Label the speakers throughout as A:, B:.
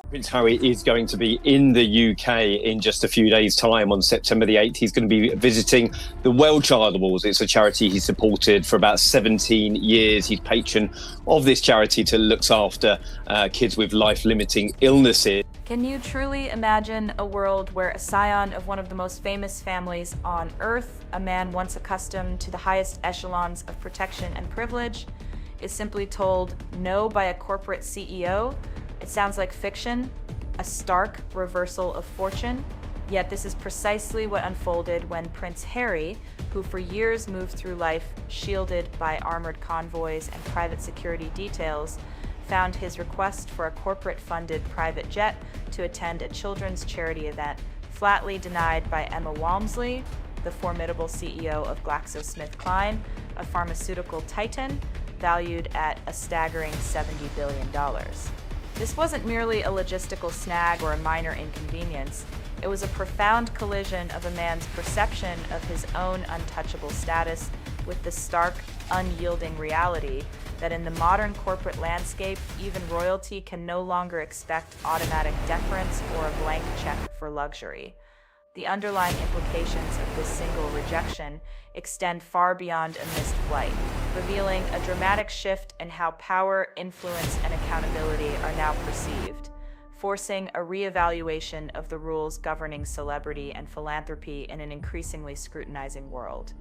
A: Prince Harry is going to be in the UK in just a few days' time. On September the 8th, he's going to be visiting the Wellchild Awards. It's a charity he's supported for about 17 years. He's patron of this charity that looks after kids with life-limiting illnesses.
B: Can you truly imagine a world where a scion of one of the most famous families on Earth, a man once accustomed to the highest echelons of protection and privilege, is simply told no by a corporate CEO? It sounds like fiction, a stark reversal of fortune. Yet this is precisely what unfolded when Prince Harry, who for years moved through life shielded by armored convoys and private security details, found his request for a corporate-funded private jet to attend a children's charity event flatly denied by Emma Walmsley, the formidable CEO of GlaxoSmithKline, a pharmaceutical titan valued at a staggering $70 billion. This wasn't merely a logistical snag or a minor inconvenience. It was a profound collision of a man's perception of his own untouchable status with the stark, unyielding reality that in the modern corporate landscape, even royalty can no longer expect automatic deference or a blank check for luxury. The underlying implications of this single rejection extend far beyond a missed flight, revealing a dramatic shift in how power, influence, and accountability are now perceived, forcing a reevaluation of the rules governing celebrity and philanthropy in an increasingly scrutinizing world.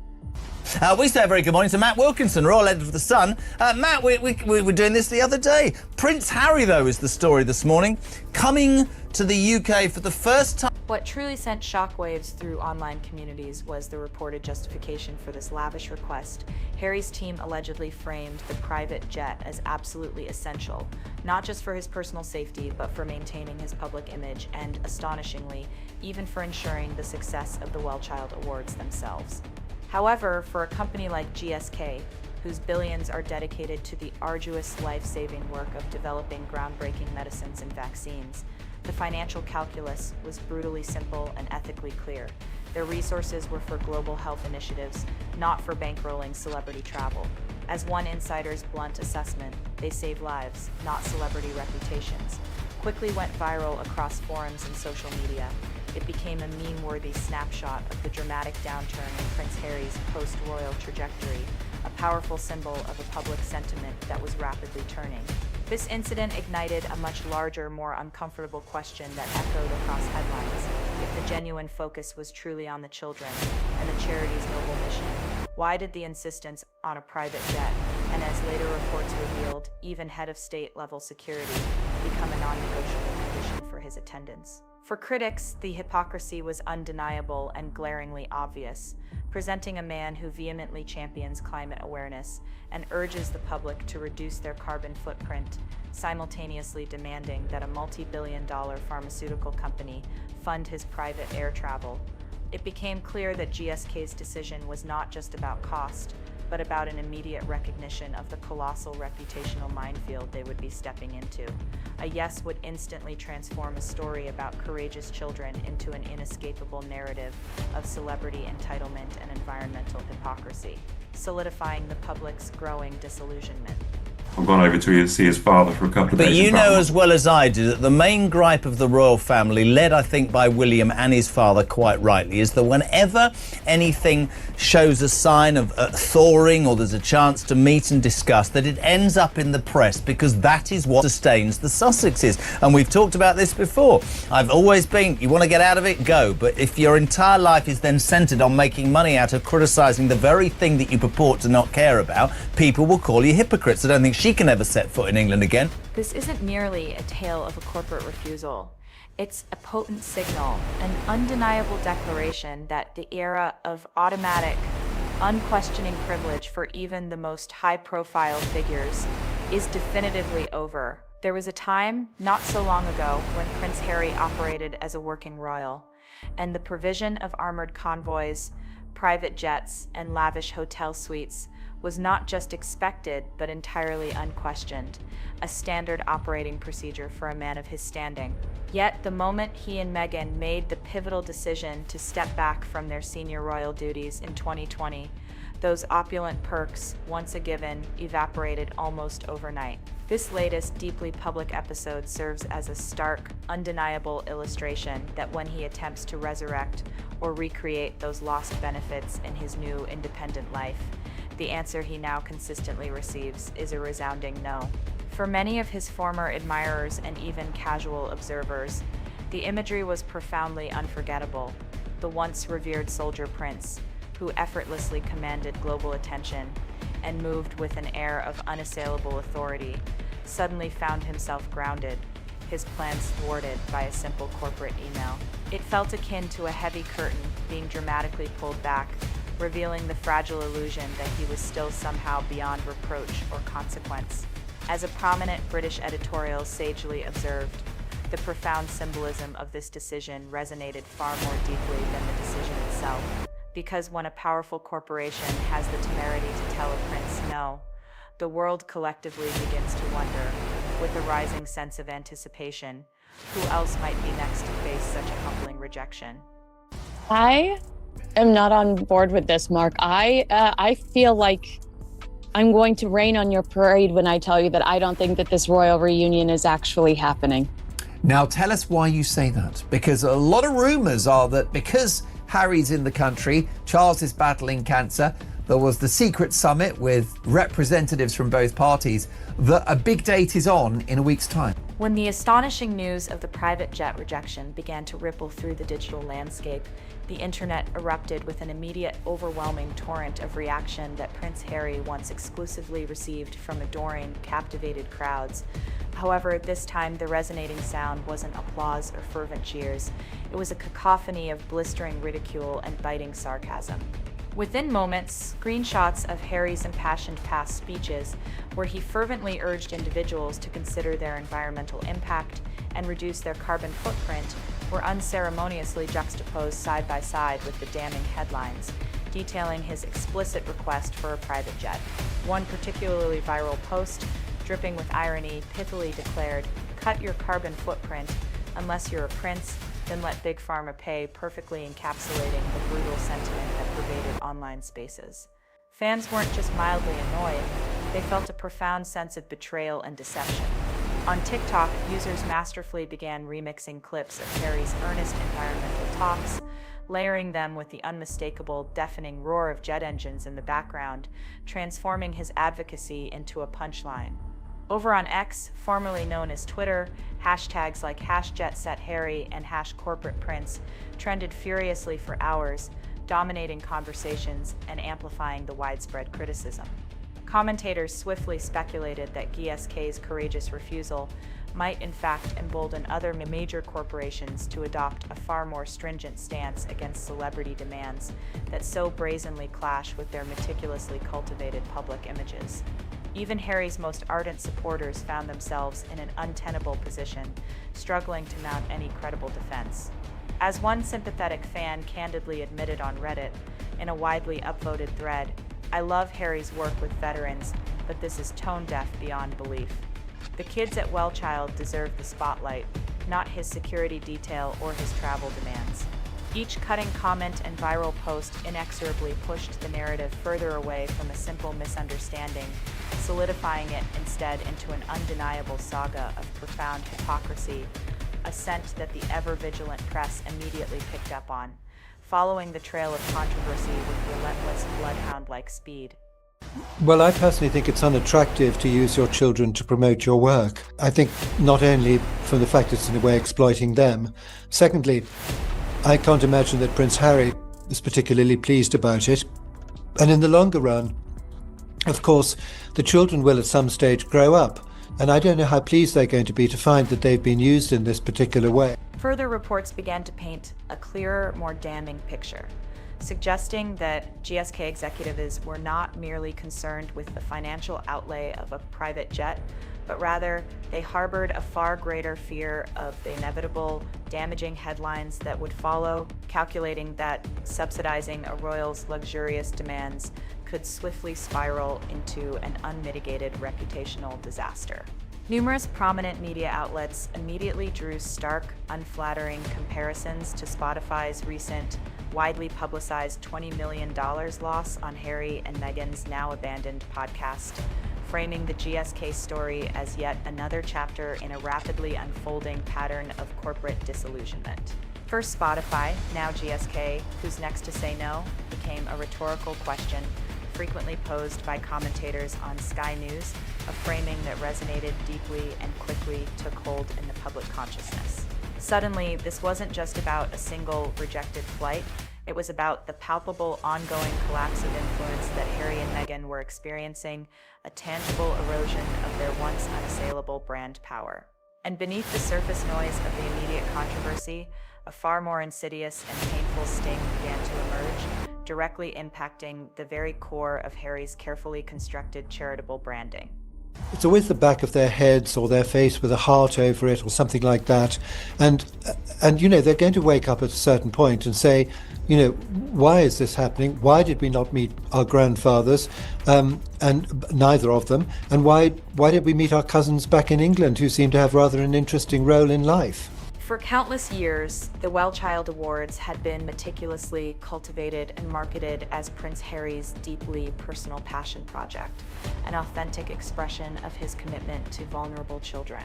C: We say a very good morning to Matt Wilkinson, Royal Editor of The Sun. Matt, we were doing this the other day. Prince Harry, though, is the story this morning, coming to the UK for the first time.
B: What truly sent shockwaves through online communities was the reported justification for this lavish request. Harry's team allegedly framed the private jet as absolutely essential, not just for his personal safety, but for maintaining his public image and, astonishingly, even for ensuring the success of the Wellchild Awards themselves. However, for a company like GSK, whose billions are dedicated to the arduous life-saving work of developing groundbreaking medicines and vaccines, the financial calculus was brutally simple and ethically clear. Their resources were for global health initiatives, not for bankrolling celebrity travel. As one insider's blunt assessment, they save lives, not celebrity reputations. Quickly went viral across forums and social media. It became a meme-worthy snapshot of the dramatic downturn in Prince Harry's post-royal trajectory, a powerful symbol of a public sentiment that was rapidly turning. This incident ignited a much larger, more uncomfortable question that echoed across headlines. If the genuine focus was truly on the children and the charity's noble mission, why did the insistence on a private jet, and as later reports revealed, even head of state-level security, become a non-negotiable condition for his attendance? For critics, the hypocrisy was undeniable and glaringly obvious, presenting a man who vehemently champions climate awareness and urges the public to reduce their carbon footprint, simultaneously demanding that a multi-billion-dollar pharmaceutical company fund his private air travel. It became clear that GSK's decision was not just about cost, but about an immediate recognition of the colossal reputational minefield they would be stepping into. A yes would instantly transform a story about courageous children into an inescapable narrative of celebrity entitlement and environmental hypocrisy, solidifying the public's growing disillusionment.
D: I've gone over to see his father for a couple of days.
C: But you know as well as I do that the main gripe of the royal family, led I think by William and his father quite rightly, is that whenever anything shows a sign of thawing or there's a chance to meet and discuss, that it ends up in the press, because that is what sustains the Sussexes. And we've talked about this before. I've always been, you want to get out of it, go. But if your entire life is then centred on making money out of criticising the very thing that you purport to not care about, people will call you hypocrites. I don't think she can ever set foot in England again.
B: This isn't merely a tale of a corporate refusal. It's a potent signal, an undeniable declaration that the era of automatic, unquestioning privilege for even the most high-profile figures is definitively over. There was a time, not so long ago, when Prince Harry operated as a working royal, and the provision of armored convoys, private jets, and lavish hotel suites was not just expected, but entirely unquestioned, a standard operating procedure for a man of his standing. Yet, the moment he and Meghan made the pivotal decision to step back from their senior royal duties in 2020, those opulent perks, once a given, evaporated almost overnight. This latest, deeply public episode serves as a stark, undeniable illustration that when he attempts to resurrect or recreate those lost benefits in his new independent life, the answer he now consistently receives is a resounding no. For many of his former admirers and even casual observers, the imagery was profoundly unforgettable. The once revered soldier prince, who effortlessly commanded global attention and moved with an air of unassailable authority, suddenly found himself grounded, his plans thwarted by a simple corporate email. It felt akin to a heavy curtain being dramatically pulled back, revealing the fragile illusion that he was still somehow beyond reproach or consequence. As a prominent British editorial sagely observed, the profound symbolism of this decision resonated far more deeply than the decision itself. Because when a powerful corporation has the temerity to tell a prince no, the world collectively begins to wonder, with a rising sense of anticipation, who else might be next to face such a humbling rejection.
E: I am not on board with this, Mark. I feel like I'm going to rain on your parade when I tell you that I don't think that this royal reunion is actually happening.
C: Now, tell us why you say that, because a lot of rumours are that because Harry's in the country, Charles is battling cancer, there was the secret summit with representatives from both parties, that a big date is on in a week's time.
B: When the astonishing news of the private jet rejection began to ripple through the digital landscape, the internet erupted with an immediate, overwhelming torrent of reaction that Prince Harry once exclusively received from adoring, captivated crowds. However, this time the resonating sound wasn't applause or fervent cheers. It was a cacophony of blistering ridicule and biting sarcasm. Within moments, screenshots of Harry's impassioned past speeches, where he fervently urged individuals to consider their environmental impact and reduce their carbon footprint, were unceremoniously juxtaposed side by side with the damning headlines, detailing his explicit request for a private jet. One particularly viral post, dripping with irony, pithily declared, "Cut your carbon footprint. Unless you're a prince, then let Big Pharma pay," perfectly encapsulating the brutal sentiment that pervaded online spaces. Fans weren't just mildly annoyed, they felt a profound sense of betrayal and deception. On TikTok, users masterfully began remixing clips of Harry's earnest environmental talks, layering them with the unmistakable, deafening roar of jet engines in the background, transforming his advocacy into a punchline. Over on X, formerly known as Twitter, hashtags like #JetSetHarry and #CorporatePrince trended furiously for hours, dominating conversations and amplifying the widespread criticism. Commentators swiftly speculated that GSK's courageous refusal might in fact embolden other major corporations to adopt a far more stringent stance against celebrity demands that so brazenly clash with their meticulously cultivated public images. Even Harry's most ardent supporters found themselves in an untenable position, struggling to mount any credible defense. As one sympathetic fan candidly admitted on Reddit, in a widely upvoted thread, "I love Harry's work with veterans, but this is tone-deaf beyond belief." The kids at Wellchild deserve the spotlight, not his security detail or his travel demands. Each cutting comment and viral post inexorably pushed the narrative further away from a simple misunderstanding, solidifying it instead into an undeniable saga of profound hypocrisy, a scent that the ever-vigilant press immediately picked up on, following the trail of controversy with relentless bloodhound-like speed.
F: Well, I personally think it's unattractive to use your children to promote your work. I think not only from the fact it's in a way exploiting them. Secondly, I can't imagine that Prince Harry is particularly pleased about it. And in the longer run, of course, the children will at some stage grow up. And I don't know how pleased they're going to be to find that they've been used in this particular way.
B: Further reports began to paint a clearer, more damning picture, suggesting that GSK executives were not merely concerned with the financial outlay of a private jet, but rather they harbored a far greater fear of the inevitable, damaging headlines that would follow, calculating that subsidizing a royal's luxurious demands could swiftly spiral into an unmitigated reputational disaster. Numerous prominent media outlets immediately drew stark, unflattering comparisons to Spotify's recent, widely publicized $20 million loss on Harry and Meghan's now abandoned podcast, framing the GSK story as yet another chapter in a rapidly unfolding pattern of corporate disillusionment. First Spotify, now GSK, who's next to say no, became a rhetorical question frequently posed by commentators on Sky News, a framing that resonated deeply and quickly took hold in the public consciousness. Suddenly, this wasn't just about a single rejected flight, it was about the palpable ongoing collapse of influence that Harry and Meghan were experiencing, a tangible erosion of their once unassailable brand power. And beneath the surface noise of the immediate controversy, a far more insidious and painful sting began to emerge, directly impacting the very core of Harry's carefully constructed charitable branding.
F: It's always the back of their heads or their face with a heart over it or something like that. And they're going to wake up at a certain point and say, why is this happening? Why did we not meet our grandfathers? And neither of them. And why did we meet our cousins back in England who seem to have rather an interesting role in life?
B: For countless years, the Wellchild Awards had been meticulously cultivated and marketed as Prince Harry's deeply personal passion project, an authentic expression of his commitment to vulnerable children.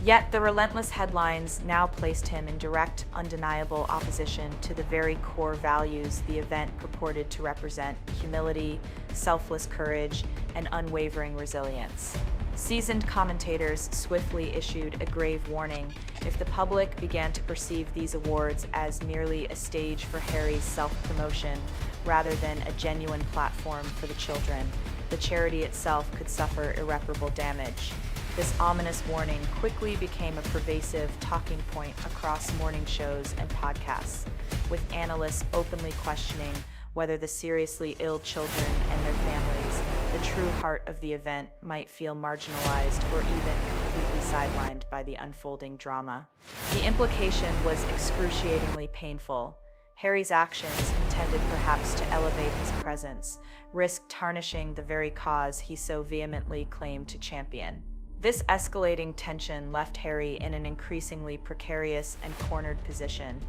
B: Yet the relentless headlines now placed him in direct, undeniable opposition to the very core values the event purported to represent: humility, selfless courage, and unwavering resilience. Seasoned commentators swiftly issued a grave warning: if the public began to perceive these awards as merely a stage for Harry's self-promotion rather than a genuine platform for the children, the charity itself could suffer irreparable damage. This ominous warning quickly became a pervasive talking point across morning shows and podcasts, with analysts openly questioning whether the seriously ill children and their families, the true heart of the event, might feel marginalized or even completely sidelined by the unfolding drama. The implication was excruciatingly painful. Harry's actions, intended perhaps to elevate his presence, risked tarnishing the very cause he so vehemently claimed to champion. This escalating tension left Harry in an increasingly precarious and cornered position,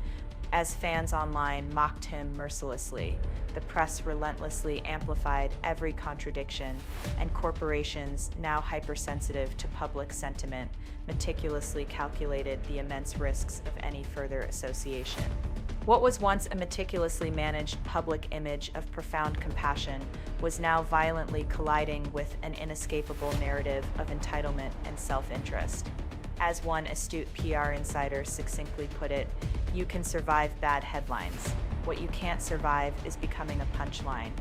B: as fans online mocked him mercilessly. The press relentlessly amplified every contradiction, and corporations, now hypersensitive to public sentiment, meticulously calculated the immense risks of any further association. What was once a meticulously managed public image of profound compassion was now violently colliding with an inescapable narrative of entitlement and self-interest. As one astute PR insider succinctly put it, you can survive bad headlines. What you can't survive is becoming a punchline.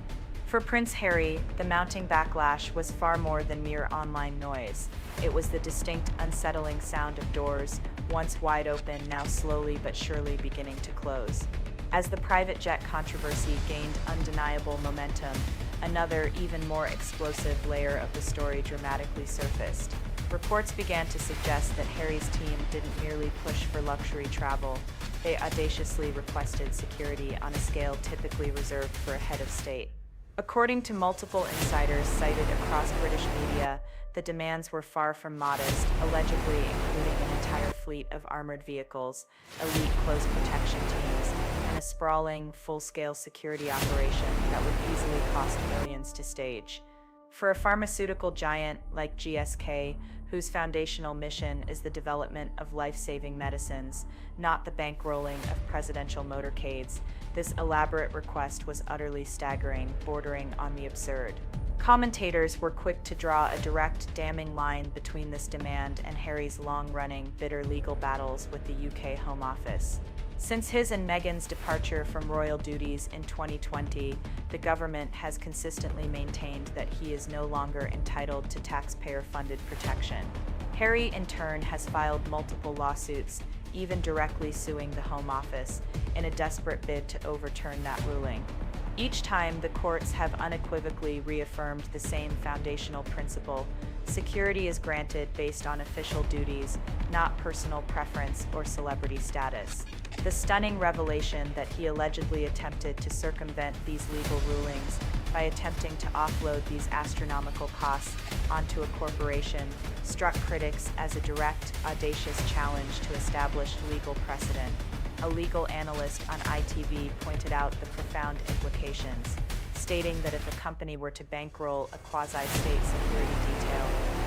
B: For Prince Harry, the mounting backlash was far more than mere online noise. It was the distinct, unsettling sound of doors, once wide open, now slowly but surely beginning to close. As the private jet controversy gained undeniable momentum, another, even more explosive layer of the story dramatically surfaced. Reports began to suggest that Harry's team didn't merely push for luxury travel, they audaciously requested security on a scale typically reserved for a head of state. According to multiple insiders cited across British media, the demands were far from modest, allegedly including an entire fleet of armored vehicles, elite close protection teams, and a sprawling, full-scale security operation that would easily cost millions to stage. For a pharmaceutical giant like GSK, whose foundational mission is the development of life-saving medicines, not the bankrolling of presidential motorcades, this elaborate request was utterly staggering, bordering on the absurd. Commentators were quick to draw a direct, damning line between this demand and Harry's long-running, bitter legal battles with the UK Home Office. Since his and Meghan's departure from royal duties in 2020, the government has consistently maintained that he is no longer entitled to taxpayer-funded protection. Harry, in turn, has filed multiple lawsuits, even directly suing the Home Office, in a desperate bid to overturn that ruling. Each time, the courts have unequivocally reaffirmed the same foundational principle: security is granted based on official duties, not personal preference or celebrity status. The stunning revelation that he allegedly attempted to circumvent these legal rulings by attempting to offload these astronomical costs onto a corporation struck critics as a direct, audacious challenge to established legal precedent. A legal analyst on ITV pointed out the profound implications. stating that if a company were to bankroll a quasi-state security detail,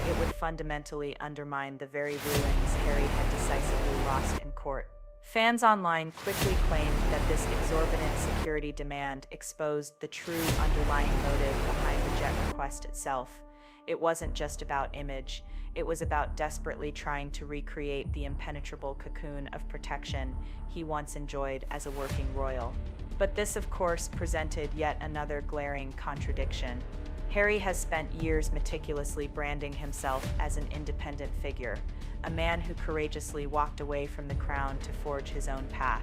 B: it would fundamentally undermine the very rulings Harry had decisively lost in court. Fans online quickly claimed that this exorbitant security demand exposed the true underlying motive behind the jet request itself. It wasn't just about image, it was about desperately trying to recreate the impenetrable cocoon of protection he once enjoyed as a working royal. But this, of course, presented yet another glaring contradiction. Harry has spent years meticulously branding himself as an independent figure, a man who courageously walked away from the crown to forge his own path.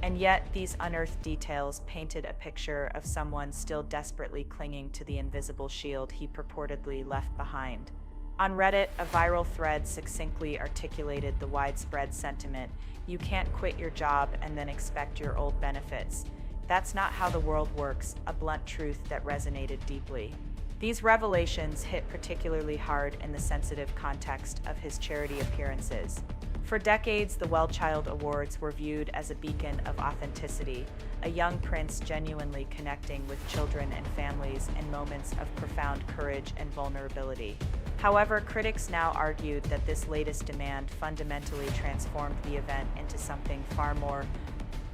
B: And yet, these unearthed details painted a picture of someone still desperately clinging to the invisible shield he purportedly left behind. On Reddit, a viral thread succinctly articulated the widespread sentiment, "You can't quit your job and then expect your old benefits. That's not how the world works," a blunt truth that resonated deeply. These revelations hit particularly hard in the sensitive context of his charity appearances. For decades, the Wellchild Awards were viewed as a beacon of authenticity, a young prince genuinely connecting with children and families in moments of profound courage and vulnerability. However, critics now argued that this latest demand fundamentally transformed the event into something far more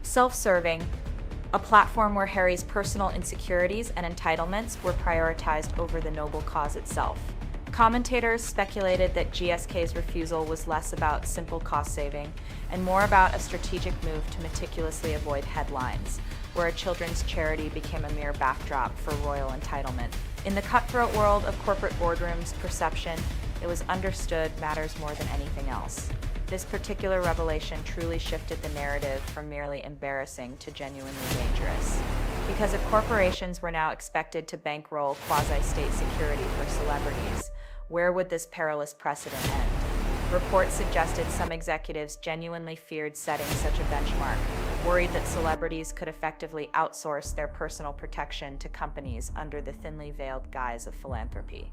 B: self-serving, a platform where Harry's personal insecurities and entitlements were prioritized over the noble cause itself. Commentators speculated that GSK's refusal was less about simple cost saving and more about a strategic move to meticulously avoid headlines, where a children's charity became a mere backdrop for royal entitlement. In the cutthroat world of corporate boardrooms, perception, it was understood, matters more than anything else. This particular revelation truly shifted the narrative from merely embarrassing to genuinely dangerous. Because if corporations were now expected to bankroll quasi-state security for celebrities, where would this perilous precedent end? Reports suggested some executives genuinely feared setting such a benchmark, worried that celebrities could effectively outsource their personal protection to companies under the thinly veiled guise of philanthropy.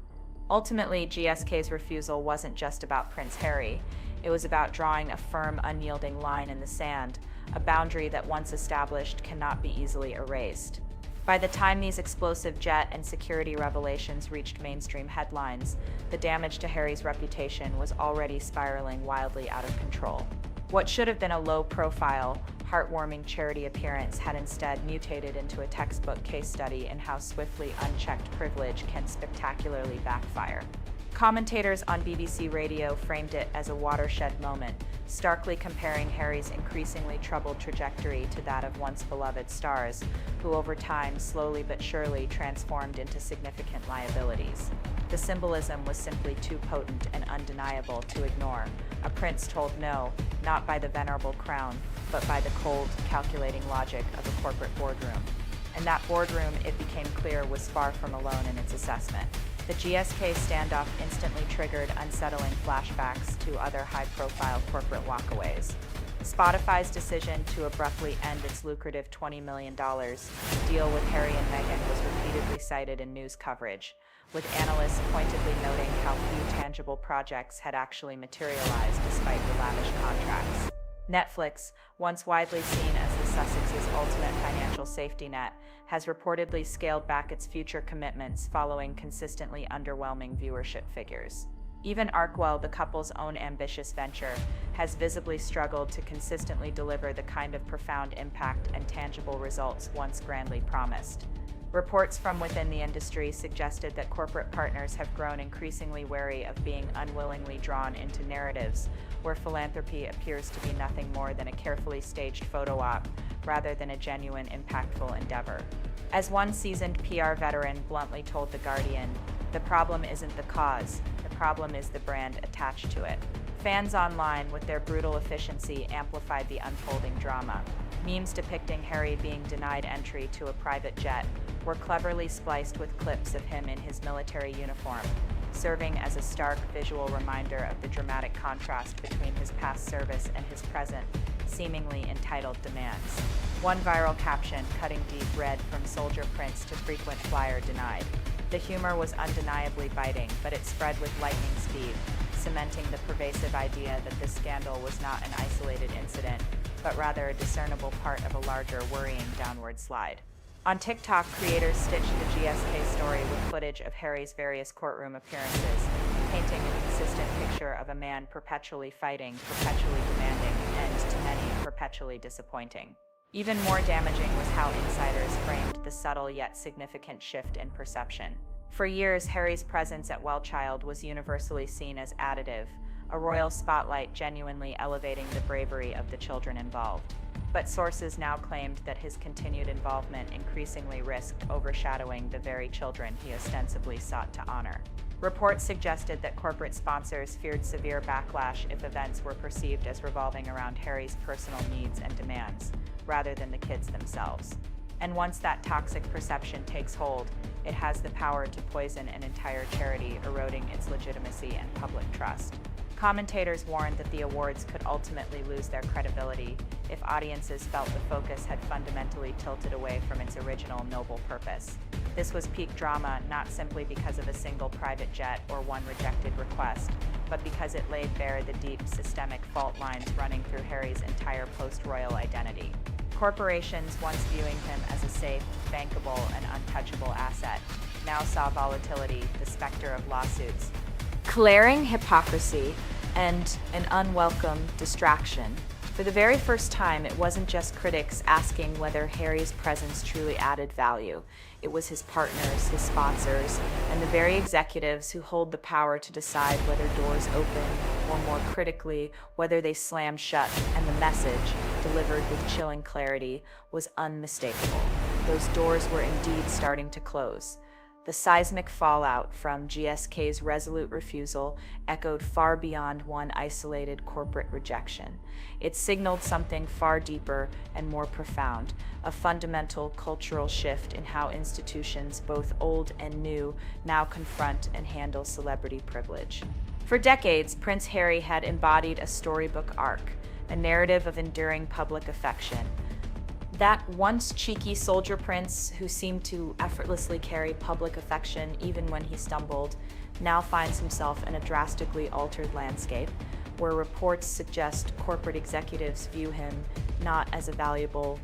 B: Ultimately, GSK's refusal wasn't just about Prince Harry. It was about drawing a firm, unyielding line in the sand, a boundary that once established cannot be easily erased. By the time these explosive jet and security revelations reached mainstream headlines, the damage to Harry's reputation was already spiraling wildly out of control. What should have been a low-profile, heartwarming charity appearance had instead mutated into a textbook case study in how swiftly unchecked privilege can spectacularly backfire. Commentators on BBC Radio framed it as a watershed moment, starkly comparing Harry's increasingly troubled trajectory to that of once beloved stars, who over time slowly but surely transformed into significant liabilities. The symbolism was simply too potent and undeniable to ignore. A prince told no, not by the venerable crown, but by the cold, calculating logic of a corporate boardroom. And that boardroom, it became clear, was far from alone in its assessment. The GSK standoff instantly triggered unsettling flashbacks to other high-profile corporate walkaways. Spotify's decision to abruptly end its lucrative $20 million deal with Harry and Meghan was repeatedly cited in news coverage, with analysts pointedly noting how few tangible projects had actually materialized despite the lavish contracts. Netflix, once widely seen as the Sussex's ultimate financial safety net, has reportedly scaled back its future commitments following consistently underwhelming viewership figures. Even Arkwell, the couple's own ambitious venture, has visibly struggled to consistently deliver the kind of profound impact and tangible results once grandly promised. Reports from within the industry suggested that corporate partners have grown increasingly wary of being unwillingly drawn into narratives where philanthropy appears to be nothing more than a carefully staged photo op rather than a genuine, impactful endeavor. As one seasoned PR veteran bluntly told The Guardian, "The problem isn't the cause, the problem is the brand attached to it." Fans online, with their brutal efficiency, amplified the unfolding drama. Memes depicting Harry being denied entry to a private jet were cleverly spliced with clips of him in his military uniform, serving as a stark visual reminder of the dramatic contrast between his past service and his present, seemingly entitled demands. One viral caption, cutting deep, read, "From Soldier Prince to frequent flyer denied." The humor was undeniably biting, but it spread with lightning speed, cementing the pervasive idea that this scandal was not an isolated incident, but rather a discernible part of a larger, worrying downward slide. On TikTok, creators stitched the GSK story with footage of Harry's various courtroom appearances, painting a consistent picture of a man perpetually fighting, perpetually demanding, and, to many, perpetually disappointing. Even more damaging was how insiders framed the subtle yet significant shift in perception. For years, Harry's presence at Wellchild was universally seen as additive, a royal spotlight genuinely elevating the bravery of the children involved. But sources now claimed that his continued involvement increasingly risked overshadowing the very children he ostensibly sought to honor. Reports suggested that corporate sponsors feared severe backlash if events were perceived as revolving around Harry's personal needs and demands, rather than the kids themselves. And once that toxic perception takes hold, it has the power to poison an entire charity, eroding its legitimacy and public trust. Commentators warned that the awards could ultimately lose their credibility if audiences felt the focus had fundamentally tilted away from its original noble purpose. This was peak drama not simply because of a single private jet or one rejected request, but because it laid bare the deep systemic fault lines running through Harry's entire post-royal identity. Corporations, once viewing him as a safe, bankable, and untouchable asset, now saw volatility, the specter of lawsuits, glaring hypocrisy, and an unwelcome distraction. For the very first time, it wasn't just critics asking whether Harry's presence truly added value. It was his partners, his sponsors, and the very executives who hold the power to decide whether doors open, or more critically, whether they slam shut, and the message, delivered with chilling clarity, was unmistakable. Those doors were indeed starting to close. The seismic fallout from GSK's resolute refusal echoed far beyond one isolated corporate rejection. It signaled something far deeper and more profound, a fundamental cultural shift in how institutions, both old and new, now confront and handle celebrity privilege. For decades, Prince Harry had embodied a storybook arc, a narrative of enduring public affection. That once cheeky soldier prince who seemed to effortlessly carry public affection even when he stumbled, now finds himself in a drastically altered landscape, where reports suggest corporate executives view him not as a valuable